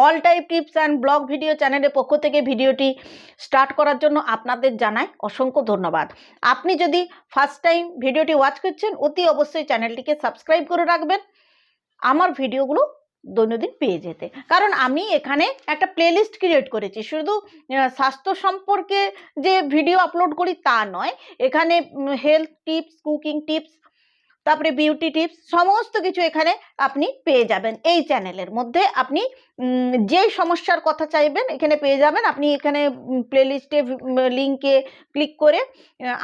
All type tips and blog video চ্যানেলের পক্ষ থেকে ভিডিওটি স্টার্ট করার জন্য আপনাদের জানাই অসংখ্য ধন্যবাদ। আপনি যদি ফার্স্ট টাইম ভিডিওটি ওয়াচ করছেন অতি অবশ্যই চ্যানেলটিকে সাবস্ক্রাইব করে রাখবেন আমার ভিডিওগুলো দৈনন্দিন পেয়ে যেতে। কারণ আমি এখানে একটা প্লেলিস্ট ক্রিয়েট করেছি, শুধু স্বাস্থ্য সম্পর্কে যে ভিডিও আপলোড করি তা নয়, এখানে হেলথ টিপস, কুকিং টিপস, তারপরে বিউটি টিপস সমস্ত কিছু এখানে আপনি পেয়ে যাবেন। এই চ্যানেলের মধ্যে আপনি যে সমস্যার কথা চাইবেন এখানে পেয়ে যাবেন। আপনি এখানে প্লেলিস্টে লিঙ্কে ক্লিক করে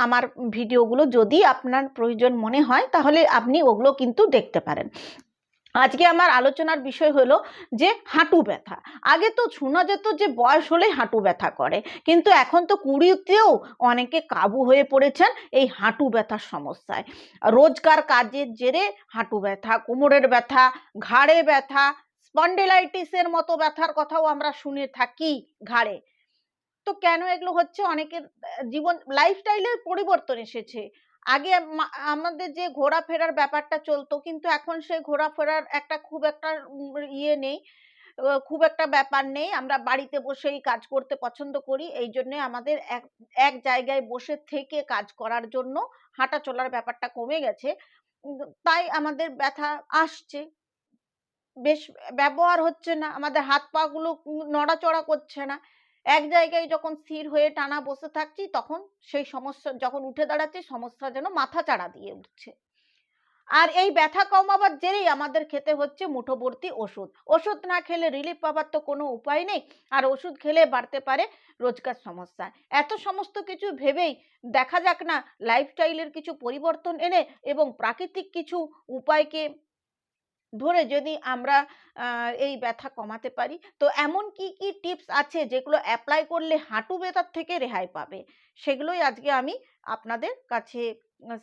আমার ভিডিওগুলো যদি আপনার প্রয়োজন মনে হয় তাহলে আপনি ওগুলো কিন্তু দেখতে পারেন। আজকে আমার আলোচনার বিষয় হলো যে হাঁটু ব্যথা। আগে তো শোনা যেত যে বয়স হলেই হাঁটু ব্যথা করে, কিন্তু এখন তো 20তেও অনেকে কাবু হয়ে পড়েছেন এই হাঁটু ব্যথার সমস্যায়। রোজকার কাজের জেরে হাঁটু ব্যথা, কোমরের ব্যথা, ঘাড়ে ব্যথা, স্পন্ডিলাইটিসের মতো ব্যথার কথাও আমরা শুনে থাকি ঘাড়ে। তো কেন এগুলো হচ্ছে? অনেকের জীবন লাইফস্টাইলের পরিবর্তন এসেছে। আগে আমাদের যে ঘোরাফেরার ব্যাপারটা চলতো, কিন্তু এখন সেই ঘোরাফেরার খুব একটা ইয়ে নেই, খুব একটা ব্যাপার নেই। আমরা বাড়িতে বসেই কাজ করতে পছন্দ করি। এই জন্যে আমাদের এক জায়গায় বসে থেকে কাজ করার জন্য হাঁটা চলার ব্যাপারটা কমে গেছে। তাই আমাদের ব্যথা আসছে, বেশ ব্যবহার হচ্ছে না, আমাদের হাত পা গুলো নড়াচড়া করছে না। এক জায়গায় যখন স্থির হয়ে টানা বসে থাকছি তখন সেই সমস্যা, যখন উঠে দাঁড়াচ্ছি সমস্যা যেন মাথা চাড়া দিয়ে উঠছে। আর এই ব্যথা কমাবার জেরেই আমাদের খেতে হচ্ছে মুঠোভর্তি ওষুধ। ওষুধ না খেলে রিলিফ পাবার তো কোনো উপায় নেই, আর ওষুধ খেলে বাড়তে পারে রোজকার সমস্যা। এত সমস্ত কিছু ভেবেই দেখা যাক না লাইফস্টাইলের কিছু পরিবর্তন এনে এবং প্রাকৃতিক কিছু উপায়কে ধরে যদি আমরা এই ব্যথা কমাতে পারি। তো এমন কি কি টিপস আছে যেগুলো অ্যাপ্লাই করলে হাঁটু ব্যথার থেকে রেহাই পাবে, সেগুলোই আজকে আমি আপনাদের কাছে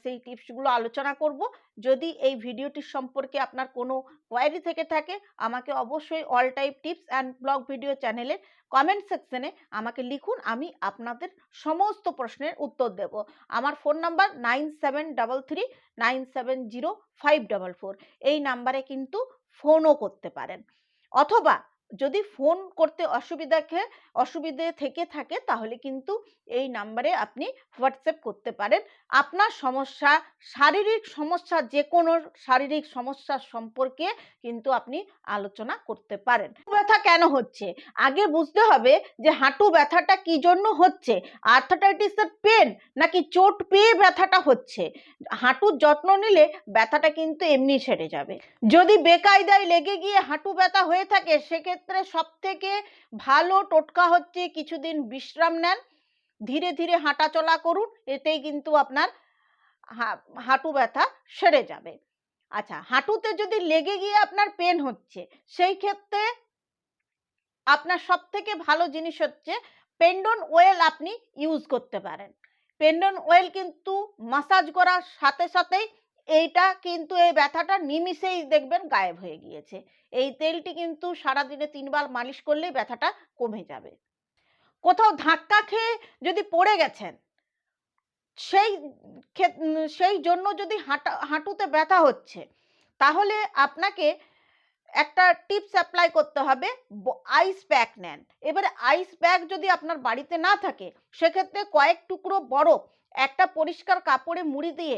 সেই টিপসগুলো আলোচনা করব। যদি এই ভিডিওটির সম্পর্কে আপনার কোনো কোয়ারি থেকে থাকে আমাকে অবশ্যই all type tips and blog video চ্যানেলের কমেন্ট সেকশনে আমাকে লিখুন, আমি আপনাদের সমস্ত প্রশ্নের উত্তর দেব। আমার ফোন নাম্বার 9733970544। এই নাম্বারে কিন্তু ফোনও করতে পারেন, অথবা যদি ফোন করতে অসুবিধে থেকে থাকে তাহলে কিন্তু এই নাম্বারে আপনি হোয়াটসঅ্যাপ করতে পারেন। আপনার সমস্যা, শারীরিক সমস্যা, যে কোনো শারীরিক সমস্যার সম্পর্কে কিন্তু আপনি আলোচনা করতে পারেন। ব্যথা কেন হচ্ছে আগে বুঝতে হবে যে হাঁটু ব্যথাটা কি জন্য হচ্ছে। আর্থ্রাইটিসের পেন নাকি চোট পেয়ে ব্যথাটা হচ্ছে? হাঁটুর যত্ন নিলে ব্যথাটা কিন্তু এমনি সেরে যাবে। যদি বেকায়দায় লেগে গিয়ে হাঁটু ব্যথা হয়ে থাকে সেক্ষেত্রে সব থেকে ভালো টোটকা হচ্ছে কিছুদিন বিশ্রাম নেন, ধীরে ধীরে হাঁটা চলা করুন, এতেই কিন্তু আপনার হাঁটু ব্যথা সেরে যাবে। আচ্ছা, হাঁটুতে যদি লেগে গিয়ে আপনার পেন হচ্ছে সেই ক্ষেত্রে আপনার সব থেকে ভালো জিনিস হচ্ছে পেন্ডন অয়েল আপনি ইউজ করতে পারেন। পেন্ডন অয়েল কিন্তু মাসাজ করার সাথে সাথেই এইটা কিন্তু এই ব্যথাটা নিমিষেই দেখবেন গায়েব হয়ে গিয়েছে। এই তেলটি কিন্তু সারাদিনে 3 বার মালিশ করলেই ব্যথাটা কমে যাবে। কোথাও ধাক্কা খেয়ে যদি পড়ে গেছেন সেই জন্য যদি হাঁটুতে ব্যথা হচ্ছে তাহলে আপনাকে একটা টিপস অ্যাপ্লাই করতে হবে, আইস প্যাক নেন। এবারে আইস প্যাক যদি আপনার বাড়িতে না থাকে সেক্ষেত্রে কয়েক টুকরো বরফ একটা পরিষ্কার কাপড়ে মুড়ি দিয়ে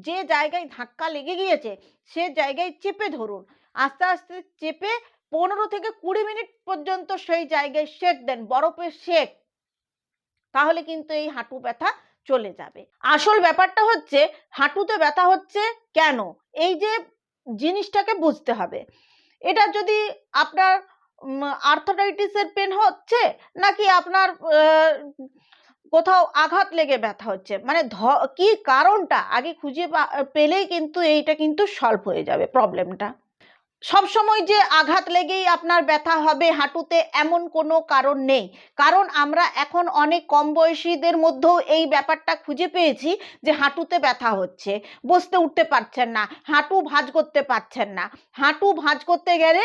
যে জায়গায় ধাক্কা লেগে গিয়েছে সে জায়গায় চেপে ধরুন, আস্তে আস্তে চেপে 15 থেকে 20 মিনিট পর্যন্ত সেই জায়গায় সেঁক দেন, বরফের সেঁক, তাহলে কিন্তু এই হাঁটু ব্যথা চলে যাবে। আসল ব্যাপারটা হচ্ছে হাঁটুতে ব্যথা হচ্ছে কেন, এই যে জিনিসটাকে বুঝতে হবে। এটা যদি আপনার আর্থ্রাইটিসের পেন হচ্ছে নাকি আপনার কোথাও আঘাত লেগে ব্যথা হচ্ছে, মানে কি কারণটা আগে খুঁজে পেলেই কিন্তু এইটা কিন্তু সলভ হয়ে যাবে প্রবলেমটা। সবসময় যে আঘাত লেগেই আপনার ব্যথা হবে হাঁটুতে এমন কোনো কারণ নেই। কারণ আমরা এখন অনেক কম বয়সীদের মধ্যেও এই ব্যাপারটা খুঁজে পেয়েছি যে হাঁটুতে ব্যথা হচ্ছে, বসতে উঠতে পারছেন না, হাঁটু ভাঁজ করতে পারছেন না, হাঁটু ভাঁজ করতে গেলে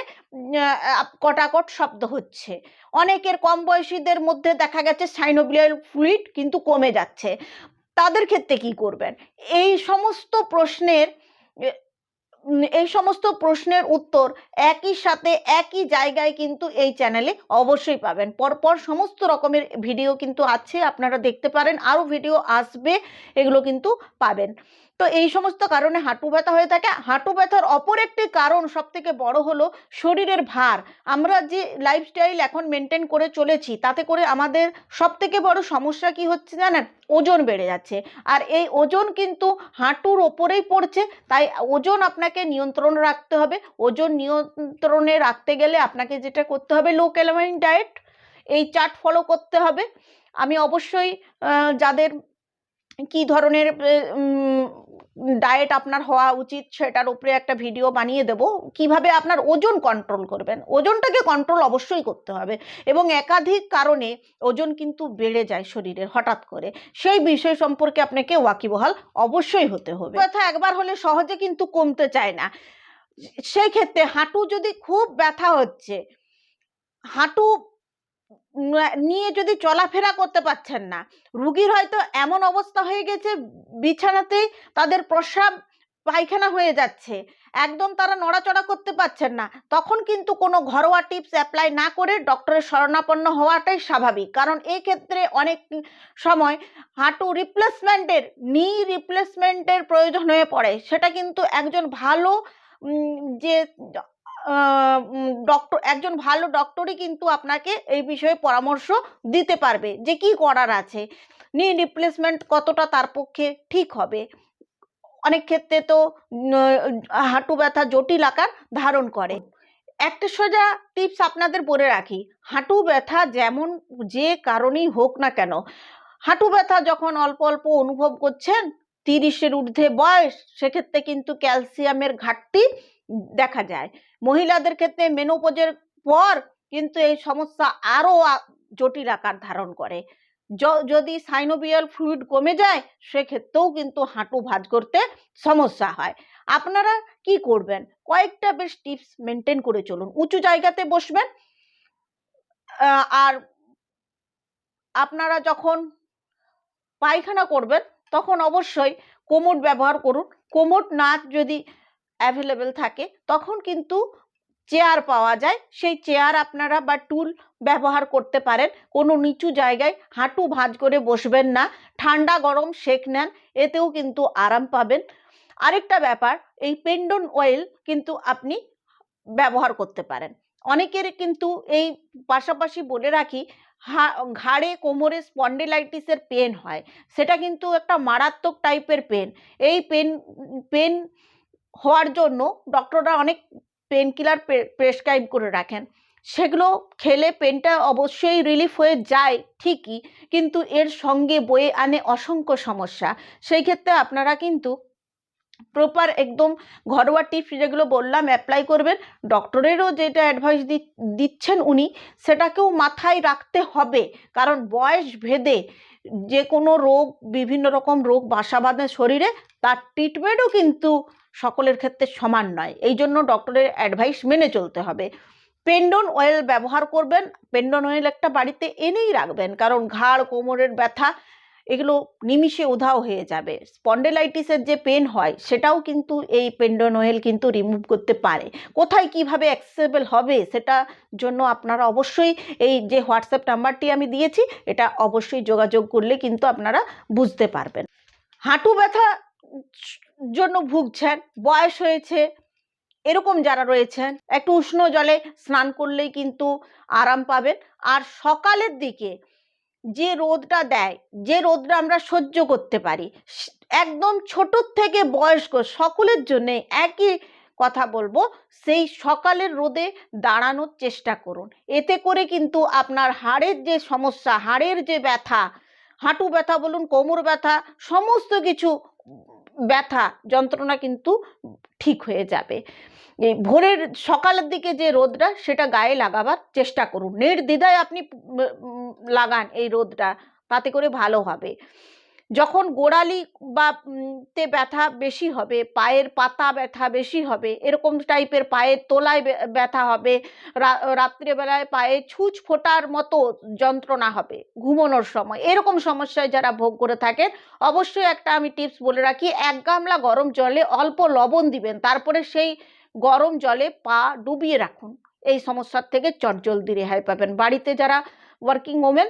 কটাকট শব্দ হচ্ছে। অনেকের কম বয়সীদের মধ্যে দেখা গেছে সাইনোভিয়াল ফ্লুইড কিন্তু কমে যাচ্ছে। তাদের ক্ষেত্রে কি করবেন? এই সমস্ত প্রশ্নের এই সমস্ত প্রশ্নের উত্তর একই সাথে একই জায়গায় কিন্তু এই চ্যানেলে অবশ্যই পাবেন। পরপর সমস্ত রকমের ভিডিও কিন্তু আছে, আপনারা দেখতে পারেন, আরও ভিডিও আসবে, এগুলো কিন্তু পাবেন। তো এই সমস্ত কারণে হাঁটু ব্যথা হয়ে থাকে। হাঁটু ব্যথার অপর একটি কারণ সবথেকে বড় হলো শরীরের ভার। আমরা যে লাইফস্টাইল এখন মেনটেন করে চলেছি, তাতে করে আমাদের সবথেকে বড় সমস্যা কি হচ্ছে জানেন? ওজন বেড়ে যাচ্ছে। আর এই ওজন কিন্তু হাঁটুর ওপরেই পড়ছে। তাই ওজন আপনাকে নিয়ন্ত্রণে রাখতে হবে। ওজন নিয়ন্ত্রণে রাখতে গেলে আপনাকে যেটা করতে হবে, লো ক্যালোরি ডায়েট, এই চার্ট ফলো করতে হবে। আমি অবশ্যই যাদের কি ধরনের ডায়েট আপনার হওয়া উচিত সেটার উপরে একটা ভিডিও বানিয়ে দেব, কিভাবে আপনার ওজন কন্ট্রোল করবেন। ওজনটাকে কন্ট্রোল অবশ্যই করতে হবে, এবং একাধিক কারণে ওজন কিন্তু বেড়ে যায় শরীরের হঠাৎ করে, সেই বিষয় সম্পর্কে আপনাকে ওয়াকিবহাল অবশ্যই হতে হবে। ব্যথা একবার হলে সহজে কিন্তু কমতে চায় না। সেই ক্ষেত্রে হাঁটু যদি খুব ব্যথা হচ্ছে, হাঁটু নিয়ে যদি চলাফেরা করতে পারছেন না, রুগীর হয়তো এমন অবস্থা হয়ে গেছে বিছানাতেই তাদের প্রস্রাব পায়খানা হয়ে যাচ্ছে, একদম তারা নড়াচড়া করতে পারছেন না, তখন কিন্তু কোনো ঘরোয়া টিপস অ্যাপ্লাই না করে ডক্টরের শরণাপন্ন হওয়াটাই স্বাভাবিক। কারণ এই ক্ষেত্রে অনেক সময় হাঁটু রিপ্লেসমেন্টের, নি রিপ্লেসমেন্টের প্রয়োজন হয়ে পড়ে। সেটা কিন্তু একজন ভালো যে ডক্টর, একজন ভালো ডক্টরই কিন্তু আপনাকে এই বিষয়ে পরামর্শ দিতে পারবে যে কি করার আছে, নি রিপ্লেসমেন্ট কতটা তার পক্ষে ঠিক হবে। অনেক ক্ষেত্রে তো হাঁটু ব্যথা জটিল আকার ধারণ করে। একটা সোজা টিপস আপনাদের বলে রাখি, হাঁটু ব্যথা যেমন যে কারণেই হোক না কেন, হাঁটু ব্যথা যখন অল্প অল্প অনুভব করছেন, 30-এর ঊর্ধ্বে বয়স, সেক্ষেত্রে কিন্তু ক্যালসিয়ামের ঘাটতি দেখা যায়। মহিলাদের ক্ষেত্রে মেনোপজের পর কিন্তু এই সমস্যা আরও জটিল আকার ধারণ করে। যদি সাইনোভিয়াল ফ্লুইড কমে যায়, সেক্ষেত্রেও কিন্তু হাঁটু ভাঁজ করতে সমস্যা হয়। আপনারা কি করবেন? কয়েকটা বেশ টিপস মেনটেন করে চলুন। উঁচু জায়গাতে বসবেন, আর আপনারা যখন পায়খানা করবেন তখন অবশ্যই কোমোড ব্যবহার করুন। কোমোড না যদি অ্যাভেলেবেল থাকে, তখন কিন্তু চেয়ার পাওয়া যায়, সেই চেয়ার আপনারা বা টুল ব্যবহার করতে পারেন। কোনো নিচু জায়গায় হাঁটু ভাঁজ করে বসবেন না, ঠান্ডা গরম সেঁক নেন, এতেও কিন্তু আরাম পাবেন। আরেকটা ব্যাপার, এই পেন্ডন অয়েল কিন্তু আপনি ব্যবহার করতে পারেন। অনেকের কিন্তু এই পাশাপাশি বলে রাখি, ঘাড়ে কোমরে স্পন্ডিলাইটিসের পেন হয়, সেটা কিন্তু একটা মারাত্মক টাইপের পেন। এই পেন হওয়ার জন্য ডক্টররা অনেক পেন কিলার প্রেসক্রাইব করে রাখেন, সেগুলো খেলে পেনটা অবশ্যই রিলিফ হয়ে যায় ঠিকই, কিন্তু এর সঙ্গে বয়ে আনে অসংখ্য সমস্যা। সেই ক্ষেত্রে আপনারা কিন্তু প্রপার একদম ঘরোয়া টিপস যেগুলো বললাম অ্যাপ্লাই করবেন। ডক্টরেরও যেটা অ্যাডভাইস দিচ্ছেন উনি, সেটাকেও মাথায় রাখতে হবে, কারণ বয়স ভেদে যে কোনো রোগ, বিভিন্ন রকম রোগ বাসা বাঁধে শরীরে, তার ট্রিটমেন্টও কিন্তু সকলের ক্ষেত্রে সমান নয়। এই জন্য ডক্টরের অ্যাডভাইস মেনে চলতে হবে। পেন্ডন অয়েল ব্যবহার করবেন। পেন্ডন অয়েল একটা বাড়িতে এনেই রাখবেন, কারণ ঘাড় কোমরের ব্যথা এগুলো নিমিষে উধাও হয়ে যাবে। স্পন্ডিলাইটিসের যে পেন হয়, সেটাও কিন্তু এই পেন্ডন অয়েল কিন্তু রিমুভ করতে পারে। কোথায় কিভাবে অ্যাক্সেসেবল হবে, সেটা জন্য আপনারা অবশ্যই এই যে হোয়াটসঅ্যাপ নাম্বারটি আমি দিয়েছি, এটা অবশ্যই যোগাযোগ করলে কিন্তু আপনারা বুঝতে পারবেন। হাঁটু ব্যথা জন্য ভুগছেন, বয়স হয়েছে, এরকম যারা রয়েছেন, একটু উষ্ণ জলে স্নান করলেই কিন্তু আরাম পাবেন। আর সকালের দিকে যে রোদটা দেয়, যে রোদটা আমরা সহ্য করতে পারি, একদম ছোট থেকে বয়স্ক সকলের জন্য একই কথা বলবো, সেই সকালের রোদে দাঁড়ানোর চেষ্টা করুন। এতে করে কিন্তু আপনার হাড়ের যে সমস্যা, হাড়ের যে ব্যথা, হাঁটু ব্যথা বলুন, কোমর ব্যথা, সমস্ত কিছু ব্যথা যন্ত্রণা কিন্তু ঠিক হয়ে যাবে। এই ভোরের সকালের দিকে যে রোদটা, সেটা গায়ে লাগাবার চেষ্টা করুন, নির্দ্বিধায় আপনি লাগান এই রোদটা, তাতে করে ভালো হবে। যখন গোড়ালি বা তে ব্যথা বেশি হবে, পায়ের পাতা ব্যথা বেশি হবে, এরকম টাইপের পায়ের তোলায় ব্যথা হবে, রাত্রিবেলায় পায়ে ছুঁচ ফোটার মতো যন্ত্রণা হবে ঘুমানোর সময়, এরকম সমস্যায় যারা ভোগ করে থাকেন, অবশ্যই একটা আমি টিপস বলে রাখি, 1 গামলা গরম জলে অল্প লবণ দিবেন, তারপরে সেই গরম জলে পা ডুবিয়ে রাখুন। এই সমস্যার থেকে চটজলদি রেহাই পাবেন। বাড়িতে যারা ওয়ার্কিং ওমেন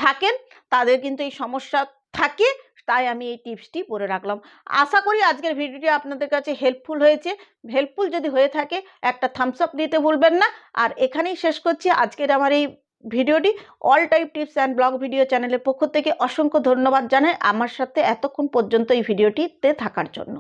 থাকেন তাদের কিন্তু এই সমস্যা থাকে, তাই আমি এই টিপসটি বলে রাখলাম। আশা করি আজকের ভিডিওটি আপনাদের কাছে হেল্পফুল হয়েছে। হেল্পফুল যদি হয়ে থাকে একটা থামস আপ দিতে ভুলবেন না। আর এখানেই শেষ করছি আজকের আমার এই ভিডিওটি। All type tips and blog video চ্যানেলের পক্ষ থেকে অসংখ্য ধন্যবাদ জানাই আমার সাথে এতক্ষণ পর্যন্ত এই ভিডিওটিতে থাকার জন্য।